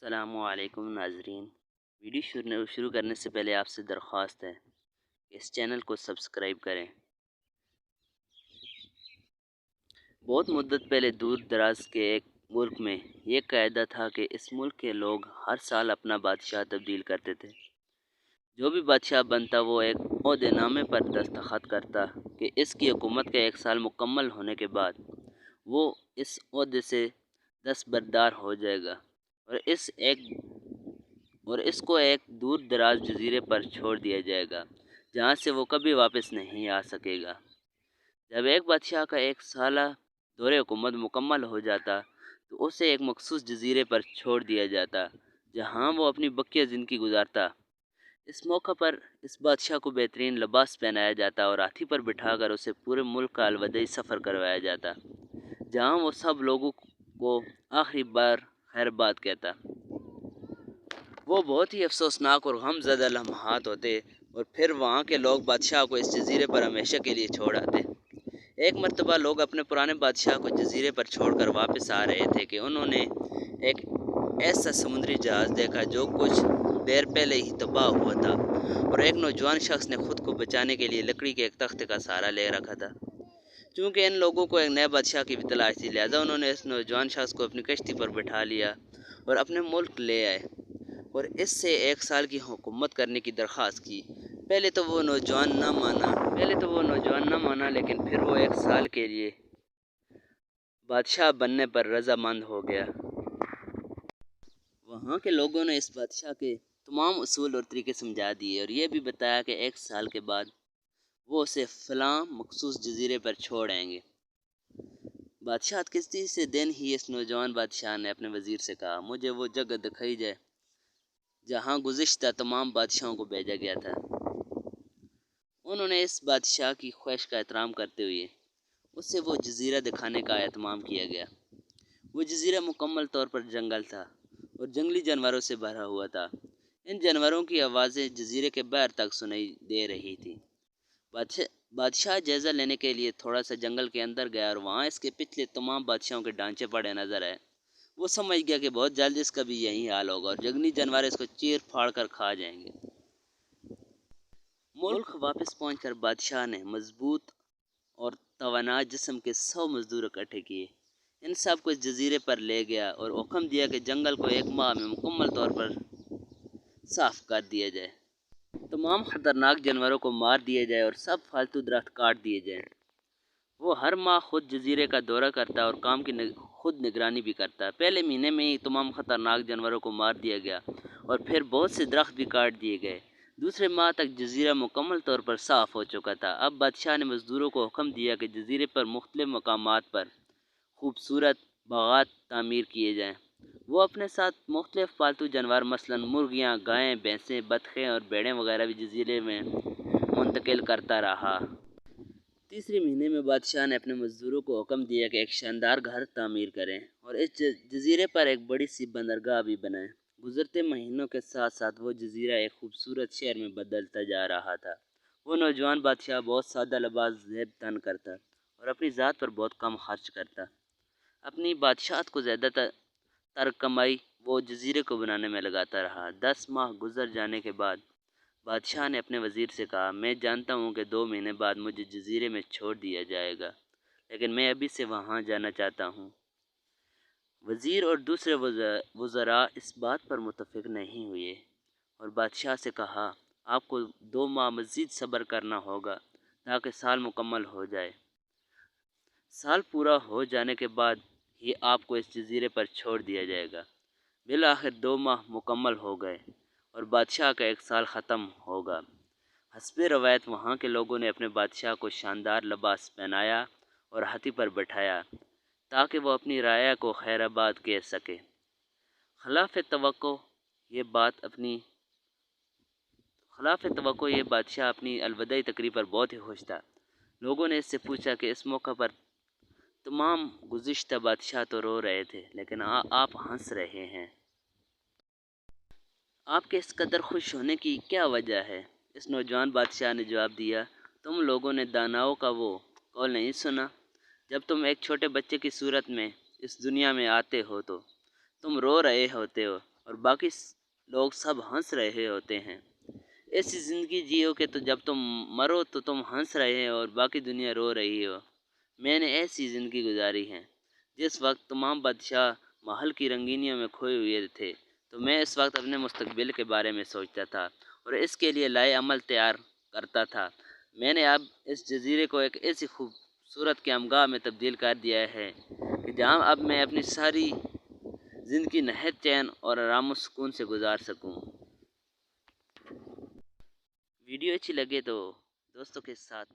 السلام علیکم ناظرین، ویڈیو شروع کرنے سے پہلے آپ سے درخواست ہے کہ اس چینل کو سبسکرائب کریں۔ بہت مدت پہلے دور دراز کے ایک ملک میں یہ قاعدہ تھا کہ اس ملک کے لوگ ہر سال اپنا بادشاہ تبدیل کرتے تھے۔ جو بھی بادشاہ بنتا وہ ایک عہدے نامے پر دستخط کرتا کہ اس کی حکومت کا 1 سال مکمل ہونے کے بعد وہ اس عہدے سے دستبردار ہو جائے گا اور اس کو ایک دور دراز جزیرے پر چھوڑ دیا جائے گا جہاں سے وہ کبھی واپس نہیں آ سکے گا۔ جب ایک بادشاہ کا 1 سالہ دور حکومت مکمل ہو جاتا تو اسے ایک مخصوص جزیرے پر چھوڑ دیا جاتا جہاں وہ اپنی بقیہ زندگی گزارتا۔ اس موقع پر اس بادشاہ کو بہترین لباس پہنایا جاتا اور ہاتھی پر بٹھا کر اسے پورے ملک کا الوداعی سفر کروایا جاتا جہاں وہ سب لوگوں کو آخری بار خیر باد کہتا۔ وہ بہت ہی افسوسناک اور غم زدہ لمحات ہوتے اور پھر وہاں کے لوگ بادشاہ کو اس جزیرے پر ہمیشہ کے لیے چھوڑ آتے۔ ایک مرتبہ لوگ اپنے پرانے بادشاہ کو جزیرے پر چھوڑ کر واپس آ رہے تھے کہ انہوں نے ایک ایسا سمندری جہاز دیکھا جو کچھ دیر پہلے ہی تباہ ہوا تھا اور ایک نوجوان شخص نے خود کو بچانے کے لیے لکڑی کے ایک تختے کا سہارا لے رکھا تھا۔ چونکہ ان لوگوں کو ایک نئے بادشاہ کی بھی تلاش تھی، لہذا انہوں نے اس نوجوان شخص کو اپنی کشتی پر بٹھا لیا اور اپنے ملک لے آئے اور اس سے 1 سال کی حکومت کرنے کی درخواست کی۔ پہلے تو وہ نوجوان نہ مانا لیکن پھر وہ 1 سال کے لیے بادشاہ بننے پر رضامند ہو گیا۔ وہاں کے لوگوں نے اس بادشاہ کے تمام اصول اور طریقے سمجھا دیے اور یہ بھی بتایا کہ 1 سال کے بعد وہ اسے فلاں مخصوص جزیرے پر چھوڑ آئیں گے۔ بادشاہ کشتی سے دن ہی اس نوجوان بادشاہ نے اپنے وزیر سے کہا، مجھے وہ جگہ دکھائی جائے جہاں گزشتہ تمام بادشاہوں کو بھیجا گیا تھا۔ انہوں نے اس بادشاہ کی خواہش کا احترام کرتے ہوئے اسے وہ جزیرہ دکھانے کا اہتمام کیا گیا۔ وہ جزیرہ مکمل طور پر جنگل تھا اور جنگلی جانوروں سے بھرا ہوا تھا۔ ان جانوروں کی آوازیں جزیرے کے باہر تک سنائی دے رہی تھیں۔ بادشاہ جائزہ لینے کے لیے تھوڑا سا جنگل کے اندر گیا اور وہاں اس کے پچھلے تمام بادشاہوں کے ڈھانچے پڑے نظر آئے۔ وہ سمجھ گیا کہ بہت جلد اس کا بھی یہی حال ہوگا اور جنگلی جانور اس کو چیر پھاڑ کر کھا جائیں گے۔ ملک واپس پہنچ کر بادشاہ نے مضبوط اور توانا جسم کے 100 مزدور اکٹھے کیے۔ ان سب کو اس جزیرے پر لے گیا اور حکم دیا کہ جنگل کو 1 ماہ میں مکمل طور پر صاف کر دیا جائے، تمام خطرناک جانوروں کو مار دیا جائے اور سب فالتو درخت کاٹ دیے جائیں۔ وہ ہر ماہ خود جزیرے کا دورہ کرتا اور کام کی خود نگرانی بھی کرتا۔ پہلے مہینے میں ہی تمام خطرناک جانوروں کو مار دیا گیا اور پھر بہت سے درخت بھی کاٹ دیے گئے۔ دوسرے ماہ تک جزیرہ مکمل طور پر صاف ہو چکا تھا۔ اب بادشاہ نے مزدوروں کو حکم دیا کہ جزیرے پر مختلف مقامات پر خوبصورت باغات تعمیر کیے جائیں۔ وہ اپنے ساتھ مختلف پالتو جانور مثلاً مرغیاں، گائیں، بھینسیں، بطخیں اور بھیڑیں وغیرہ بھی جزیرے میں منتقل کرتا رہا۔ تیسرے مہینے میں بادشاہ نے اپنے مزدوروں کو حکم دیا کہ ایک شاندار گھر تعمیر کریں اور اس جزیرے پر ایک بڑی سی بندرگاہ بھی بنائیں۔ گزرتے مہینوں کے ساتھ ساتھ وہ جزیرہ ایک خوبصورت شہر میں بدلتا جا رہا تھا۔ وہ نوجوان بادشاہ بہت سادہ لباس زیب تن کرتا اور اپنی ذات پر بہت کم خرچ کرتا۔ اپنی بادشاہت کو زیادہ تر کمائی وہ جزیرے کو بنانے میں لگاتا رہا۔ 10 ماہ گزر جانے کے بعد بادشاہ نے اپنے وزیر سے کہا، میں جانتا ہوں کہ 2 مہینے بعد مجھے جزیرے میں چھوڑ دیا جائے گا لیکن میں ابھی سے وہاں جانا چاہتا ہوں۔ وزیر اور دوسرے وزراء اس بات پر متفق نہیں ہوئے اور بادشاہ سے کہا، آپ کو 2 ماہ مزید صبر کرنا ہوگا تاکہ سال مکمل ہو جائے۔ سال پورا ہو جانے کے بعد ہی آپ کو اس جزیرے پر چھوڑ دیا جائے گا۔ بالآخر 2 ماہ مکمل ہو گئے اور بادشاہ کا 1 سال ختم ہوگا۔ حسب روایت وہاں کے لوگوں نے اپنے بادشاہ کو شاندار لباس پہنایا اور ہاتھی پر بٹھایا تاکہ وہ اپنی رعایا کو خیر آباد کہہ سکے۔ خلاف توقع یہ بادشاہ اپنی الوداعی تقریب پر بہت ہی خوش تھا۔ لوگوں نے اس سے پوچھا کہ اس موقع پر تمام گزشتہ بادشاہ تو رو رہے تھے لیکن آپ ہنس رہے ہیں۔ آپ کے اس قدر خوش ہونے کی کیا وجہ ہے؟ اس نوجوان بادشاہ نے جواب دیا، تم لوگوں نے داناؤں کا وہ قول نہیں سنا، جب تم ایک چھوٹے بچے کی صورت میں اس دنیا میں آتے ہو تو تم رو رہے ہوتے ہو اور باقی لوگ سب ہنس رہے ہوتے ہیں۔ ایسی زندگی جیو کہ تو جب تم مرو تو تم ہنس رہے ہو اور باقی دنیا رو رہی ہو۔ میں نے ایسی زندگی گزاری ہے۔ جس وقت تمام بادشاہ محل کی رنگینیوں میں کھوئے ہوئے تھے تو میں اس وقت اپنے مستقبل کے بارے میں سوچتا تھا اور اس کے لیے لائے عمل تیار کرتا تھا۔ میں نے اب اس جزیرے کو ایک ایسی خوبصورت قیامگاہ میں تبدیل کر دیا ہے کہ جہاں اب میں اپنی ساری زندگی نہایت چین اور آرام و سکون سے گزار سکوں۔ ویڈیو اچھی لگے تو دوستوں کے ساتھ